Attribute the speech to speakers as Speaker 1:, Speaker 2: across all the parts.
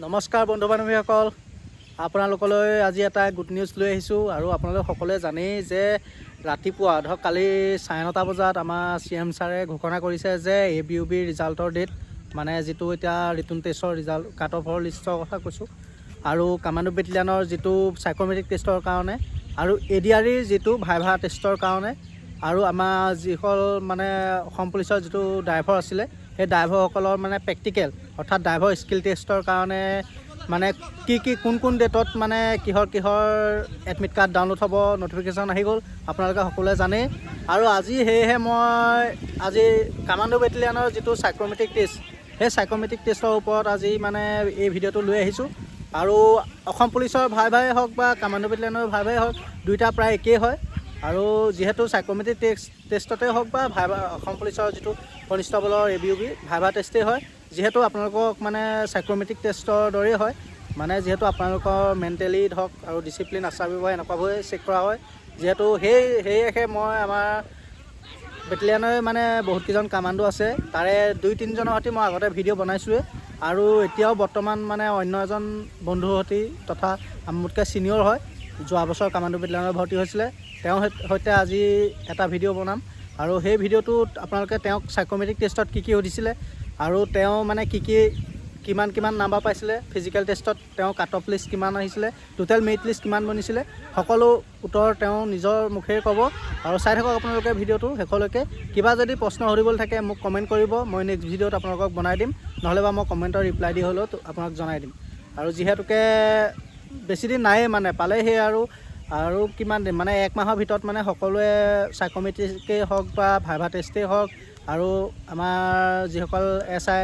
Speaker 1: নমস্কাৰ বন্ধু বান্ধৱীসকল, আপোনালোকলৈ আজি এটা গুড নিউজ লৈ আহিছোঁ। আৰু আপোনালোক সকলোৱে জানেই যে ৰাতিপুৱা ধৰক কালি 9:30 বজাত আমাৰ CM ছাৰে ঘোষণা কৰিছে যে ABUB ৰিজাল্টৰ ডেট, মানে যিটো এতিয়া ৰিটাৰ্ণ টেষ্টৰ ৰিজাল্ট কাট অফৰ লিষ্টৰ কথা কৈছোঁ, আৰু কামাণ্ডো বেটেলিয়ানৰ যিটো সাইকোমেট্ৰিক টেষ্টৰ কাৰণে, আৰু ADREৰ যিটো ভাইভা টেষ্টৰ কাৰণে, আৰু আমাৰ যিসকল মানে অসম পুলিচৰ যিটো ড্ৰাইভাৰ আছিলে সেই ড্ৰাইভাৰসকলৰ মানে প্ৰেক্টিকেল অৰ্থাৎ ড্ৰাইভাৰ স্কিল টেষ্টৰ কাৰণে মানে কোন ডেটত মানে কিহৰ এডমিট কাৰ্ড ডাউনলোড হ'ব, নটিফিকেশ্যন আহি গ'ল, আপোনালোকে সকলোৱে জানেই। আৰু আজি সেয়েহে মই আজি কামাণ্ডো বেটেলিয়ানৰ যিটো সাইকোমেট্ৰিক টেষ্ট, সেই সাইকোমেট্ৰিক টেষ্টৰ ওপৰত আজি মানে এই ভিডিঅ'টো লৈ আহিছোঁ। আৰু অসম পুলিচৰ ভাই হওক বা কামাণ্ডো বেটেলিয়ানৰ ভাই হওক, দুইটা প্ৰায় একেই হয়। আৰু যিহেতু সাইকোমেট্ৰিক টেষ্টতে হওক বা ভাইভা অসম পুলিচৰ যিটো কনিষ্টেবলৰ ABUB ভাইভা টেষ্টেই হয়, যিহেতু আপোনালোকক মানে সাইকোমেট্ৰিক টেষ্টৰ দৰেই হয়, মানে যিহেতু আপোনালোকৰ মেণ্টেলি ধৰক আৰু ডিচিপ্লিন আচাৰ ব্যৱহাৰ এনেকুৱাবোৰে চেক কৰা হয়। যিহেতু সেয়েহে মই আমাৰ বেটেলিয়ানৰ মানে বহুতকেইজন কামাণ্ডো আছে, তাৰে 2-3জনৰ সৈতে মই আগতে ভিডিঅ' বনাইছোঁৱেই। আৰু এতিয়াও বৰ্তমান মানে অন্য এজন বন্ধুৰ সৈতে তথা মোতকৈ ছিনিয়ৰ হয়, যোৱা বছৰ কামাণ্ডো বেটেলিয়ানত ভৰ্তি হৈছিলে, তেওঁৰ সৈতে আজি এটা ভিডিঅ' বনাম। আৰু সেই ভিডিঅ'টোত আপোনালোকে তেওঁক সাইকোমেট্ৰিক টেষ্টত কি হৈছিলে, আৰু তেওঁ মানে কিমান নাম্বাৰ পাইছিলে, ফিজিকেল টেষ্টত তেওঁ কাট অফ লিষ্ট কিমান আহিছিলে, টোটেল মেৰিট লিষ্ট কিমান বনিছিলে, সকলো উত্তৰ তেওঁ নিজৰ মুখেৰে ক'ব। আৰু চাই থাকক আপোনালোকে ভিডিঅ'টো শেষলৈকে। কিবা যদি প্ৰশ্ন সুধিবলৈ থাকে মোক কমেণ্ট কৰিব, মই নেক্সট ভিডিঅ'ত আপোনালোকক বনাই দিম, নহ'লে বা মই কমেণ্টৰ ৰিপ্লাই দি হ'লেও আপোনাক জনাই দিম। আৰু যিহেতুকে বেছিদিন নায়েই মানে পালেহি, আৰু কিমান দিন মানে 1 মাহৰ ভিতৰত মানে সকলোৱে সাইকোমেট্ৰিকেই হওক বা ভাইভা টেষ্টেই হওক, আৰু আমাৰ যিসকল SI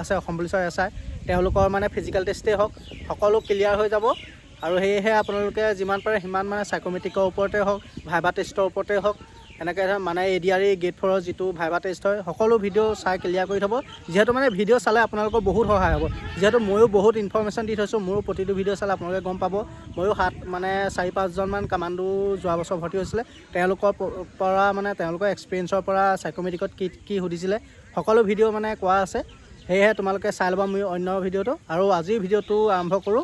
Speaker 1: আছে অসম পুলিচৰ SI, তেওঁলোকৰ মানে ফিজিকেল টেষ্টেই হওক, সকলো ক্লিয়াৰ হৈ যাব। আৰু সেয়েহে আপোনালোকে যিমান পাৰে সিমান মানে সাইকোমেট্ৰিকৰ ওপৰতে হওক, ভাইভা টেষ্টৰ ওপৰতে হওক, এনেকৈ মানে ADRE গ্ৰেড 4ৰ যিটো ভাইভা টেষ্ট হয়, সকলো ভিডিঅ' চাই ক্লিয়াৰ কৰি থ'ব। যিহেতু মানে ভিডিঅ' চালে আপোনালোকৰ বহুত সহায় হ'ব, যিহেতু ময়ো বহুত ইনফৰ্মেশ্যন দি থৈছোঁ। মোৰো প্ৰতিটো ভিডিঅ' চালে আপোনালোকে গম পাব। ময়ো 4-5জনমান কামাণ্ডো যোৱা বছৰ ভৰ্তি হৈছিলে, তেওঁলোকৰ পৰা মানে তেওঁলোকৰ এক্সপিৰিয়েঞ্চৰ পৰা সাইকোমেট্ৰিকত কি সুধিছিলে সকলো ভিডিঅ' মানে কোৱা আছে। সেয়েহে তোমালোকে চাই ল'বা মোৰ অন্য ভিডিঅ'টো। আৰু আজিৰ ভিডিঅ'টো আৰম্ভ কৰোঁ।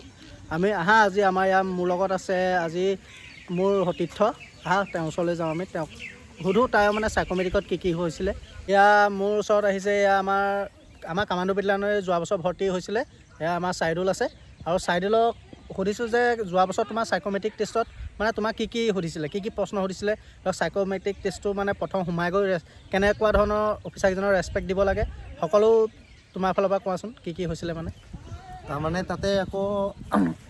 Speaker 1: আজি আমাৰ ইয়াৰ মোৰ লগত আছে আজি মোৰ সতীৰ্থ। তেওঁৰ ওচৰলৈ যাওঁ, আমি তেওঁক সুধোঁ তাৰ মানে সাইকোমেট্ৰিকত কি হৈছিলে। এয়া মোৰ ওচৰত আহিছে, এয়া আমাৰ কামাণ্ডো বেটেলিয়ানৰে যোৱা বছৰ ভৰ্তি হৈছিলে, এয়া আমাৰ চাইদুল আছে। আৰু চাইদুলক সুধিছোঁ যে যোৱা বছৰ তোমাৰ সাইকোমেট্ৰিক টেষ্টত মানে তোমাক কি সুধিছিলে, কি প্ৰশ্ন সুধিছিলে, ধৰক সাইকোমেট্ৰিক টেষ্টটো মানে প্ৰথম সোমাই গৈ কেনেকুৱা ধৰণৰ অফিচাৰকেইজনৰ ৰেচপেক্ট দিব লাগে, সকলো তোমাৰ ফালৰ পৰা কোৱাচোন কি হৈছিলে। মানে
Speaker 2: তাৰমানে তাতে আকৌ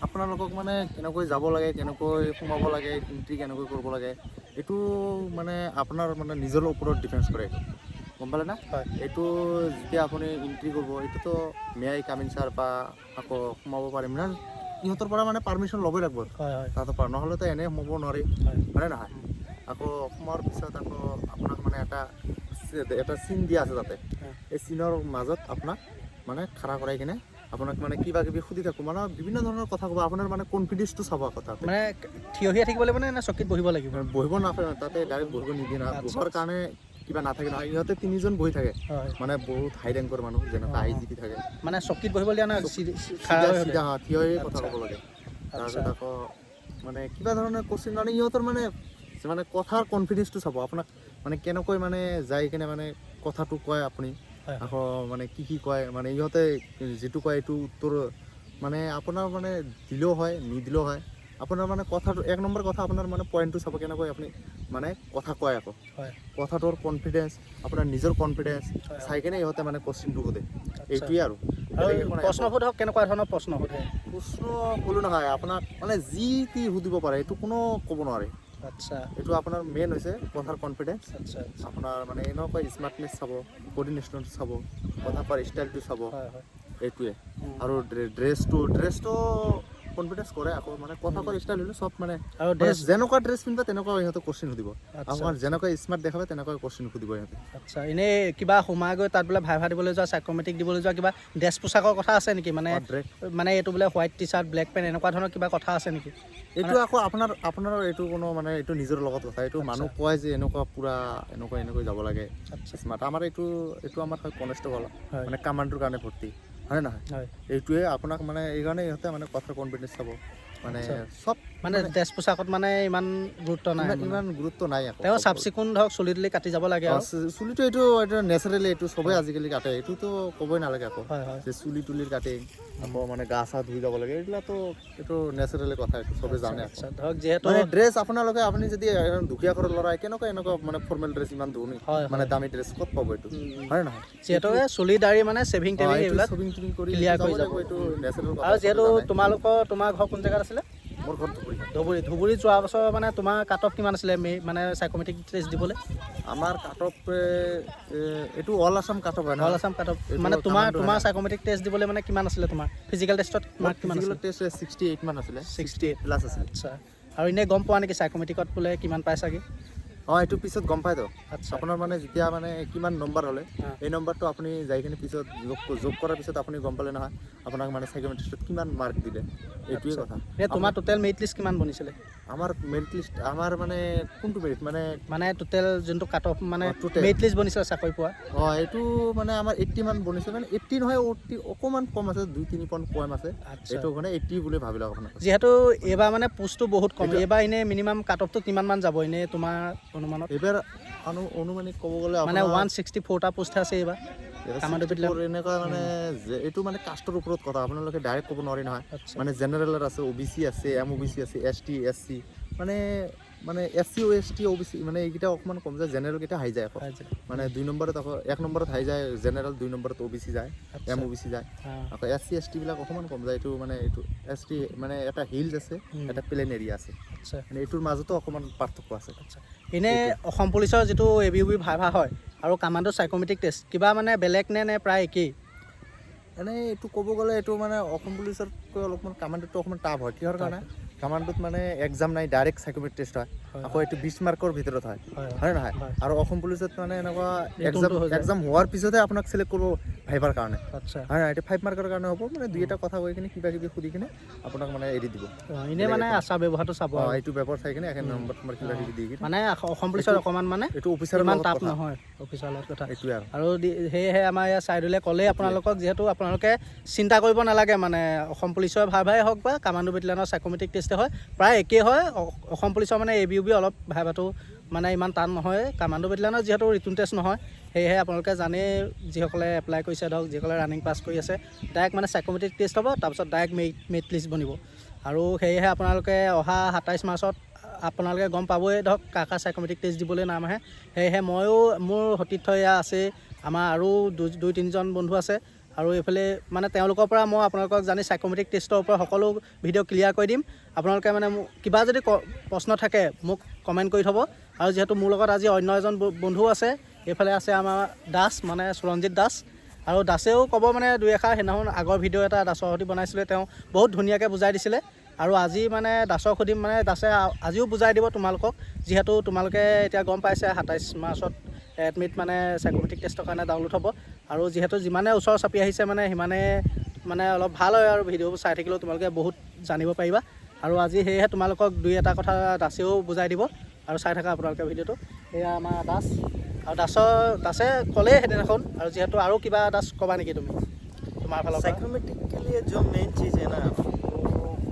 Speaker 2: আপোনালোকক মানে কেনেকৈ যাব লাগে, কেনেকৈ সোমাব লাগে, এন্ট্ৰি কেনেকৈ কৰিব লাগে, এইটো মানে আপোনাৰ মানে নিজৰ ওপৰত ডিপেণ্ড কৰে, গম পালে না?
Speaker 1: হয়।
Speaker 2: এইটো যেতিয়া আপুনি এন্ট্ৰি কৰিব, এইটোতো মেয়াই কামিন ছাৰ বা আকৌ সোমাব পাৰিম না, ইহঁতৰ পৰা মানে পাৰ্মিশ্যন ল'বই লাগিব।
Speaker 1: হয়
Speaker 2: তাহাঁতৰ পৰা নহ'লেতো এনেই সোমাব নোৱাৰি, হয়নে নহয়? আকৌ সোমোৱাৰ পিছত আকৌ আপোনাক মানে এটা চিন দিয়া আছে তাতে, এই চিনৰ মাজত আপোনাক মানে খাৰা কৰাই কিনে আপোনাক মানে কিবা কিবি সুধি থাকোঁ, মানে বিভিন্ন ধৰণৰ কথা ক'ব, আপোনাৰ মানে কনফিডেন্সটো চাব কথা।
Speaker 1: মানে থিয় হৈ থাকিব লাগিব নে চকীত বহিব লাগিব?
Speaker 2: বহিব নাপায়, তাতে ডাইৰেক্ট বহিব নিদিয়ে না, বহাৰ কাৰণে কিবা নাথাকে নহয়, ইহঁতে 3জন বহি থাকে, মানে বহুত হাই ৰেংকৰ মানুহ যেনেকুৱা IGP থাকে, মানে
Speaker 1: চকীত বহিব দিয়া নাই,
Speaker 2: চিধা থিয় হৈ কথা ক'ব লাগে। তাৰপিছত আকৌ মানে কিবা ধৰণৰ কোশ্চিন, মানে ইহঁতৰ মানে কথাৰ কনফিডেন্সটো চাব আপোনাক, মানে কেনেকৈ মানে যাই কিনে মানে কথাটো কয় আপুনি, আকৌ মানে কি কয়, মানে ইহঁতে যিটো কয় এইটো উত্তৰ মানে আপোনাৰ মানে দিলেও হয় নিদিলেও হয়, আপোনাৰ মানে কথাটো 1 নম্বৰ কথা, আপোনাৰ মানে পইণ্টটো চাব কেনেকৈ আপুনি মানে কথা কয়, আকৌ কথাটোৰ কনফিডেন্স, আপোনাৰ নিজৰ কনফিডেন্স চাই কিনে ইহঁতে মানে কোশ্চিনটো সোধে। এইটোৱে আৰু
Speaker 1: প্ৰশ্ন সোধক, কেনেকুৱা ধৰণৰ প্ৰশ্ন সোধে?
Speaker 2: প্ৰশ্ন ক'লো নহয়, আপোনাক মানে যি টি সুধিব পাৰে, এইটো কোনো ক'ব নোৱাৰে।
Speaker 1: আচ্ছা,
Speaker 2: এইটো আপোনাৰ মেইন হৈছে কথাৰ কনফিডেন্স।
Speaker 1: আচ্ছা,
Speaker 2: আপোনাৰ মানে এনেকুৱা স্মাৰ্টনেছ চাব, কোঅৰ্ডিনেশ্যন চাব, কথা কোৱাৰ ষ্টাইলটো চাব, এইটোৱে। আৰু ড্ৰেছটো কনফিডেন্স কৰে, আকৌ মানে কথা কোৱাৰ ষ্টাইল হ'লে চব মানে, আৰু যেনেকুৱা ড্ৰেছ পিন্ধিব তেনেকুৱা ইহঁতে কোশ্চিন সুধিব, আপোনাৰ যেনেকুৱা স্মাৰ্ট দেখাবে তেনেকুৱা কোশ্চিন সুধিব ইহঁতে।
Speaker 1: আচ্ছা, এনেই কিবা সোমাই গৈ তাত বোলে ভাইভা দিবলৈ যোৱা, সাইকোমেট্ৰিক দিবলৈ যোৱা, কিবা ড্ৰেছ পোছাকৰ কথা আছে নেকি? মানে এইটো বোলে হোৱাইট টি-চাৰ্ট, ব্লেক পেণ্ট, এনেকুৱা ধৰণৰ কিবা কথা আছে নেকি?
Speaker 2: এইটো আকৌ আপোনাৰ এইটো কোনো মানে এইটো নিজৰ লগত কথা, এইটো মানুহ কয় যে এনেকুৱা পূৰা এনেকৈ যাব লাগে স্মাৰ্ট। আমাৰ এইটো আমাৰ হয় কনষ্টেবল, মানে কামাণ্ডোৰ কাৰণে ভৰ্তি, হয়নে নহয়
Speaker 1: হয়
Speaker 2: এইটোৱে আপোনাক মানে এইকাৰণে ইহঁতে মানে কথাৰ কনফিডেঞ্চ চাব মানে চব
Speaker 1: মানে ড্ৰেছ পোছাকত মানে ইমান গুৰুত্ব নাই
Speaker 2: ইমান গুৰুত্ব নাই আকৌ
Speaker 1: তেওঁ চাফ চিকুণ ধৰক চুলি তুলি কাটি যাব লাগে আৰু
Speaker 2: চুলিটো এইটো নেচাৰেলি এইটো চবেই আজিকালি কাটে এইটোতো ক'বই নালাগে আকৌ
Speaker 1: হয় হয়
Speaker 2: যে চুলি তুলিৰ কাটিং আকৌ মানে গা চা ধুই যাব লাগে এইবিলাকতো এইটো নেচাৰেলি কথা এইটো চবেই জানে
Speaker 1: আচ্ছা ধৰক যিহেতু
Speaker 2: মানে ড্ৰেছ আপোনালোকে আপুনি যদি দুখীয়া ঘৰৰ ল'ৰাই কেনেকুৱা এনেকুৱা মানে ফৰ্মেল ড্ৰেছ ইমান ধুনি
Speaker 1: হয়
Speaker 2: মানে দামী ড্ৰেছ ক'ত পাব এইটো হয় নহয়
Speaker 1: যিহেতু চুলি দাড়ি মানে চেভিং টেভিং এইবিলাক
Speaker 2: কৰি
Speaker 1: ক্লিয়াৰ কৰি যাব
Speaker 2: এইটো নেচাৰেল কথা
Speaker 1: আৰু যিহেতু তোমাৰ ঘৰ কোন জেগাত আছিলে
Speaker 2: মোৰ ঘৰত
Speaker 1: ধুবুৰী যোৱা বছৰ মানে তোমাৰ কাট অফ কিমান আছিলে মানে চাইকমেট্ৰিক টেষ্ট দিবলৈ
Speaker 2: আমাৰ কাট অফ এইটো অল আছাম কাট অফ হয়
Speaker 1: অল আছাম কাট অফ মানে তোমাৰ চাইকমেট্ৰিক টেষ্ট দিবলৈ মানে কিমান আছিলে তোমাৰ ফিজিকেল টেষ্টত মাৰ্ক কিমান আছিলে
Speaker 2: টেষ্ট 68 মান আছিলে
Speaker 1: 68
Speaker 2: প্লাছ আছে
Speaker 1: আচ্ছা আৰু এনেই গম পোৱা নেকি চাইকমেট্ৰিকত বোলে কিমান পাই চাগে
Speaker 2: এইটো পিছত গম পায়তো
Speaker 1: আচ্ছা
Speaker 2: আপোনাৰ মানে যেতিয়া মানে কিমান নম্বৰ হ'লে
Speaker 1: অঁ।
Speaker 2: এই নম্বৰটো আপুনি যাই কিনে পিছত যোগ কৰাৰ পিছত আপুনি গম পালে নহয় আপোনাক মানে সাইকোমেট্ৰিষ্টত কিমান মাৰ্ক দিলে এইটোৱে কথা
Speaker 1: তোমাৰ টোটেল মেৰিট লিষ্ট কিমান বনিছিলে
Speaker 2: আমাৰ মেৰিট লিষ্ট আমাৰ মানে কোনটো মেৰিট
Speaker 1: মানে টোটেল যোনটো কাট অফ মানে
Speaker 2: total
Speaker 1: মেৰিট লিষ্ট বনিছিলে চাকৰি পোৱা
Speaker 2: এইটো মানে আমাৰ 80 মান বনিছে মানে 80 নহয় 80 অকণমান কম আছে 2-3 পইণ্ট কম আছে
Speaker 1: আচ্ছা
Speaker 2: এইটো মানে 80 বুলি ভাবি লওক আপোনাক
Speaker 1: যিহেতু এইবাৰ মানে পোষ্টটো বহুত কম এইবাৰ এনেই মিনিমাম কাট অফটো কিমান মান যাব এনেই তোমাৰ অনুমানত
Speaker 2: এইবাৰ অনুমানিক ক'ব গ'লে
Speaker 1: মানে 164টা পোষ্ট আছে এইবাৰ
Speaker 2: এনেকুৱা মানে এইটো মানে কাষ্টৰ ওপৰত কথা আপোনালোকে ডাইৰেক্ট ক'ব নোৱাৰি নহয়
Speaker 1: আচ্ছা
Speaker 2: মানে জেনেৰেলৰ আছে OBC আছে MOBC আছে ST SC মানে মানে SC ST OBC মানে এইকেইটা অকণমান কম যায় জেনেৰেলকেইটা হাই যায় আকৌ মানে 2 নম্বৰত আকৌ 1 নম্বৰত হাই যায় জেনেৰেল 2 নম্বৰত OBC যায় MOBC যায় আকৌ SC ST বিলাক অকণমান কম যায় এইটো মানে এইটো ST মানে এটা হিলছ আছে এটা প্লেন এৰিয়া আছে
Speaker 1: আচ্ছা
Speaker 2: মানে এইটোৰ মাজতো অকণমান পাৰ্থক্য আছে
Speaker 1: এনেই অসম পুলিচৰ যিটো ABUB ভাইভা হয় আৰু কামাণ্ডো চাইকোমেট্ৰিক টেষ্ট কিবা মানে বেলেগ নে প্ৰায় একেই
Speaker 2: এনেই এইটো ক'ব গ'লে এইটো মানে অসম পুলিচতকৈ অলপমান কামাণ্ডোটো অকণমান টাফ হয় কিহৰ কাৰণে কামাণ্ডোত মানে এক্সাম নাই ডাইৰেক্ট সাইকোমেট্ৰিক টেষ্ট হয় আকৌ এইটো 20 মাৰ্কৰ ভিতৰত হয় হয় নহয় আৰু অসম পুলিচত মানে এনেকুৱা এক্সাম হোৱাৰ পিছতহে আপোনাক চিলেক্ট কৰিব ভাইভাৰ কাৰণে
Speaker 1: আচ্ছা
Speaker 2: হয় এইটো 5 মাৰ্কৰ কাৰণে হ'ব মানে দুই এটা কথা কৈ কিনে কিবা কিবি সুধি কিনে আপোনাক মানে এৰি দিব
Speaker 1: এনেই মানে আচাৰ ব্যৱহাৰটো চাব
Speaker 2: এইটো পেপাৰ চাই কিনে এখন নম্বৰ তোমাৰ কিবা কিবি দি কিনে
Speaker 1: মানে অসম পুলিচৰ অকণমান মানে
Speaker 2: এইটো অফিচাৰৰ
Speaker 1: ইমান
Speaker 2: লগত
Speaker 1: টাফ
Speaker 2: কথা
Speaker 1: নহয় অফিচাৰৰ লগত কথা
Speaker 2: এইটোৱে
Speaker 1: আৰু সেয়েহে আমাৰ ইয়াৰ ছাইডলৈ ক'লেই আপোনালোকক যিহেতু আপোনালোকে চিন্তা কৰিব নালাগে মানে অসম পুলিচৰ ভাইভাই হওক বা কামাণ্ডো বেটেলিয়নৰ চাইকোমেট্ৰিক টেষ্টে হয় প্ৰায় একেই হয় অসম পুলিচৰ মানে ABUB অলপ ভাইভাটো মানে ইমান টান নহয় কামাণ্ডো বেটেলিয়নৰ যিহেতু ৰিটেন টেষ্ট নহয় সেয়েহে আপোনালোকে জানেই যিসকলে এপ্লাই কৰিছে ধৰক যিসকলে ৰানিং পাছ কৰি আছে ডাইৰেক্ট মানে চাইকোমেট্ৰিক টেষ্ট হ'ব তাৰপিছত ডাইৰেক্ট মেৰিট লিষ্ট বনিব আৰু সেয়েহে আপোনালোকে অহা 27 মাৰ্চত আপোনালোকে গম পাবই ধৰক কাৰ চাইকোমেট্ৰিক টেষ্ট দিবলৈ নাম আহে সেয়েহে ময়ো মোৰ সতীৰ্থ এয়া আছে আমাৰ আৰু 2-3জন বন্ধু আছে আৰু এইফালে মানে তেওঁলোকৰ পৰা মই আপোনালোকক জানি চাইকোমেট্ৰিক টেষ্টৰ ওপৰত সকলো ভিডিঅ' ক্লিয়াৰ কৰি দিম আপোনালোকে মানে কিবা যদি প্ৰশ্ন থাকে মোক কমেণ্ট কৰি থ'ব আৰু যিহেতু মোৰ লগত আজি অন্য এজন বন্ধু আছে এইফালে আছে আমাৰ দাস মানে সুৰঞ্জিত দাস আৰু দাসেও ক'ব মানে দুই এষাৰ সেইদিনাখন আগৰ ভিডিঅ' এটা দাসৰ সৈতে বনাইছিলে তেওঁ বহুত ধুনীয়াকৈ বুজাই দিছিলে আৰু আজি মানে দাসক সুধিম মানে দাসে আজিও বুজাই দিব তোমালোকক যিহেতু তোমালোকে এতিয়া গম পাইছে 27 মাৰ্চত এডমিট মানে চাইকোমেট্ৰিক টেষ্টৰ কাৰণে ডাউনলোড হ'ব আৰু যিহেতু যিমানে ওচৰ চাপি আহিছে মানে সিমানে মানে অলপ ভাল হয় আৰু ভিডিঅ'বোৰ চাই থাকিলেও তোমালোকে বহুত জানিব পাৰিবা আৰু আজি সেয়েহে তোমালোকক দুই এটা কথা দাসেও বুজাই দিব আৰু চাই থাকা আপোনালোকে ভিডিঅ'টো এয়া আমাৰ দাস আৰু দাসে ক'লেই সেইদিনাখন আৰু যিহেতু আৰু কিবা দাস ক'বা নেকি তুমি তোমাৰ ফালৰ পৰা
Speaker 3: साइकोमेट्रिक के लिए जो मेन चीज़ है ना वो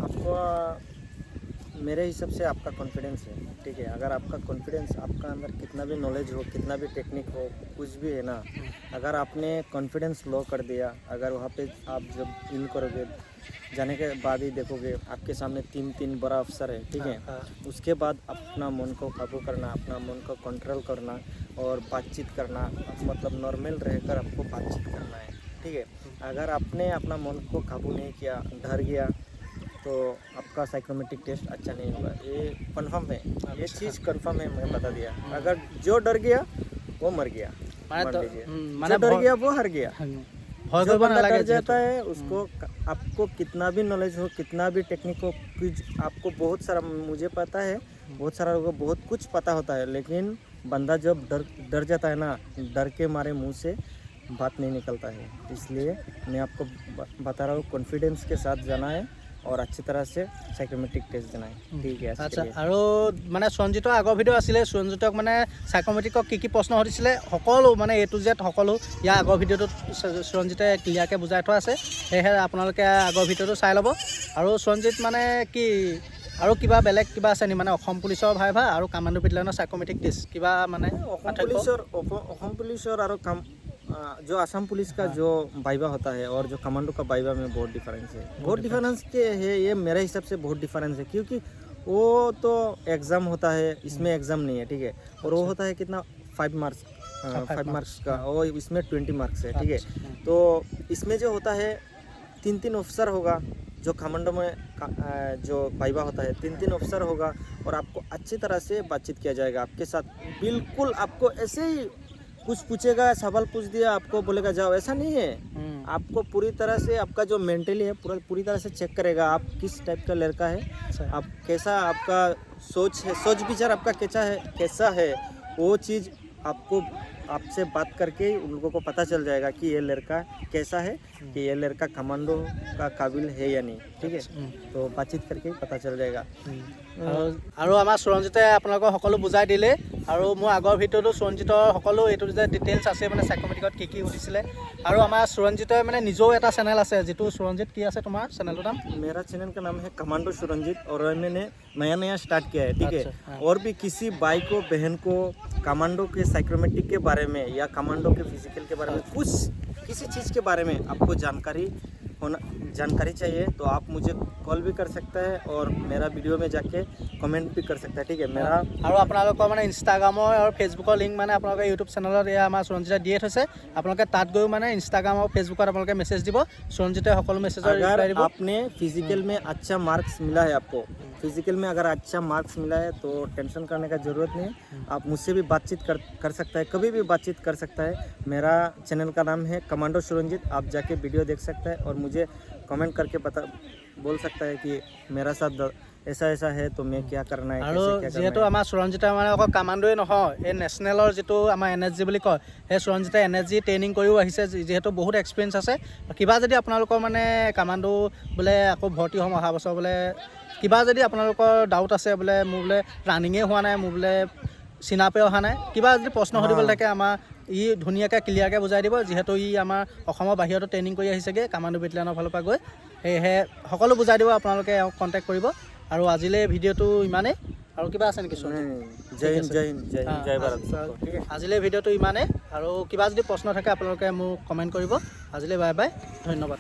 Speaker 3: आपको मेरे हिसाब से आपका कॉन्फिडेंस है ठीक है अगर आपका कॉन्फिडेंस आपका अंदर कितना भी नॉलेज हो कितना भी टेक्निक हो कुछ भी है ना अगर आपने कॉन्फिडेंस लो कर दिया अगर वहाँ पे आप जब इन करोगे जाने के बाद ही देखोगे आपके सामने 3 बड़ा अफसर है ठीक है उसके बाद अपना मन को काबू करना अपना मन को कंट्रोल करना और बातचीत करना मतलब नॉर्मल रहकर आपको बातचीत करना है ठीक है अगर आपने अपना मन को काबू नहीं किया डर गया तो आपका साइकोमेट्रिक टेस्ट अच्छा नहीं होगा ये कन्फर्म है ये चीज़ कन्फर्म है मैं बता दिया अगर जो डर गया वो मर गया मान लीजिए जो डर गया वो हार गया जो बंदा डर जाता है उसको आपको कितना भी नॉलेज हो कितना भी टेक्निक हो कुछ आपको बहुत सारा मुझे पता है बहुत सारा लोगों को बहुत कुछ पता होता है लेकिन बंदा जब डर जाता है ना डर के मारे मुंह से बात नहीं निकलता है इसलिए मैं आपको बता रहा हूँ कॉन्फिडेंस के साथ जाना है और अच्छी तरह से साइकोमेट्रिक टेस्ट देना है ठीक है आज
Speaker 1: আচ্ছা
Speaker 3: के लिए।
Speaker 1: আৰু মানে সঞ্জিতৰ আগৰ ভিডিঅ' আছিলে সঞ্জিতক মানে সাইকোমেট্ৰিকক কি প্ৰশ্ন সুধিছিলে সকলো মানে এ টু জেড সকলো ইয়াৰ আগৰ ভিডিঅ'টোত সঞ্জিতে ক্লিয়াৰকৈ বুজাই থোৱা আছে সেয়েহে আপোনালোকে আগৰ ভিডিঅ'টো চাই ল'ব আৰু সঞ্জিত মানে কি আৰু কিবা বেলেগ কিবা আছে নি মানে অসম পুলিচৰ ভাইভা আৰু কামাণ্ডো বেটেলিয়নৰ সাইকোমেট্ৰিক টেষ্ট কিবা মানে
Speaker 3: अहोम पुलिस और जो असम पुलिस का जो वाइवा होता है और जो कमांडो का वाइवा में बहुत डिफरेंस है। बहुत डिफरेंस के है ये मेरे हिसाब से बहुत डिफरेंस है क्योंकि वो तो एग्ज़ाम होता है इसमें एग्ज़ाम नहीं है ठीक है और वो होता है कितना 5 मार्क्स का और इसमें 20 मार्क्स है ठीक है। तो इसमें जो होता है 3 ऑफिसर होगा जो कमांडो में जो वाइवा होता है 3 ऑफिसर होगा और आपको अच्छी तरह से बातचीत किया जाएगा आपके साथ बिल्कुल आपको ऐसे ही कुछ पूछेगा सवाल पूछ दिया आपको बोलेगा जाओ ऐसा नहीं है। आपको पूरी तरह से आपका जो मेंटली है पूरी तरह से चेक करेगा आप किस टाइप का लड़का है आप कैसा आपका सोच विचार आपका कैसा है वो चीज़ आपको आपसे बात करके उन लोगों को पता चल जाएगा कि ये लड़का कैसा है कि ये लड़का कमांडो का काबिल है या नहीं ठीक है। तो बातचीत करके पता चल जाएगा।
Speaker 1: আৰু আমাৰ সুৰঞ্জিতে আপোনালোকক সকলো বুজাই দিলে আৰু মোৰ আগৰ ভিডিঅ'টো সুৰঞ্জিতৰ সকলো এইটো যে ডিটেইলছ আছে মানে সাইকোমেট্ৰিকত কি সুধিছিলে আৰু আমাৰ সুৰঞ্জিতে মানে নিজেও এটা চেনেল আছে যিটো সুৰঞ্জিত কি আছে তোমাৰ চেনেলটোৰ নাম
Speaker 3: मेरा चैनल का नाम है कमांडो सुरंजित और मैंने नया स्टार्ट किया है ठीक है। और भी किसी भाई को बहन को कमांडो के साइकोमेट्रिक के बारे में या कमांडो के फिजिकल के बारे में कुछ किसी चीज़ के बारे में आपको जानकारी चाहिए तो आप मुझे कॉल भी कर सकते हैं और मेरा वीडियो में जाके कमेंट भी कर सकता है ठीक है। मेरा
Speaker 1: আৰু আপোনালোকৰ মানে ইনষ্টাগ্ৰামৰ আৰু ফেচবুকৰ লিংক মানে আপোনালোকে ইউটিউব চেনেলত এয়া আমাৰ সুৰঞ্জিতে দিয়ে থৈছে আপোনালোকে তাত গৈ মানে ইনষ্টাগ্ৰাম আৰু ফেচবুকত আপোনালোকে মেছেজ দিব সুৰঞ্জিতে সকলো মেছেজৰ ৰিপ্লাই
Speaker 3: अगर
Speaker 1: দিব।
Speaker 3: आपने फिजिकल में अच्छा मार्क्स मिला है आपको फिजिकल में अगर अच्छा मार्क्स मिला है तो टेंशन करने का ज़रूरत नहीं आप मुझसे भी बातचीत कर सकता है कभी भी बातचीत कर सकता है। मेरा चैनल का नाम है कमांडो सुरंजित आप जाके वीडियो देख सकते हैं और मुझे कमेंट करके बोल सकता है कि मेरा साथ ऐसा है तो मैं क्या करना है
Speaker 1: আৰু
Speaker 3: कैसे क्या
Speaker 1: যিহেতু
Speaker 3: करना है।
Speaker 1: আমাৰ সুৰঞ্জিতে মানে অকল কামাণ্ডোৱে নহয় এই নেশ্যনেলৰ যিটো আমাৰ NSG বুলি কয় সেই সুৰঞ্জিতে NSG ট্ৰেইনিং কৰিও আহিছে যিহেতু বহুত এক্সপিৰিয়েঞ্চ আছে কিবা যদি আপোনালোকৰ মানে কামাণ্ডো বোলে আকৌ ভৰ্তি হ'ম অহা বছৰ বোলে কিবা যদি আপোনালোকৰ ডাউট আছে বোলে মোৰ বোলে ৰানিঙে হোৱা নাই মোৰ বোলে চিনাপে অহা নাই কিবা যদি প্ৰশ্ন সুধিবলৈ থাকে আমাৰ ই ধুনীয়াকৈ ক্লিয়াৰকৈ বুজাই দিব যিহেতু ই আমাৰ অসমৰ বাহিৰতো ট্ৰেইনিং কৰি আহিছেগৈ কামাণ্ডো বেটেলিয়নৰ ফালৰ পৰা গৈ সেয়েহে সকলো বুজাই দিব আপোনালোকে এওঁক কণ্টেক্ট কৰিব আৰু আজিলৈ ভিডিঅ'টো ইমানেই আৰু কিবা আছে নেকি
Speaker 3: जय हिंद जय भारत ठीक है।
Speaker 1: আজিলৈ ভিডিঅ'টো ইমানেই আৰু কিবা যদি প্ৰশ্ন থাকে আপোনালোকে মোক কমেণ্ট কৰিব আজিলৈ বাই বাই ধন্যবাদ।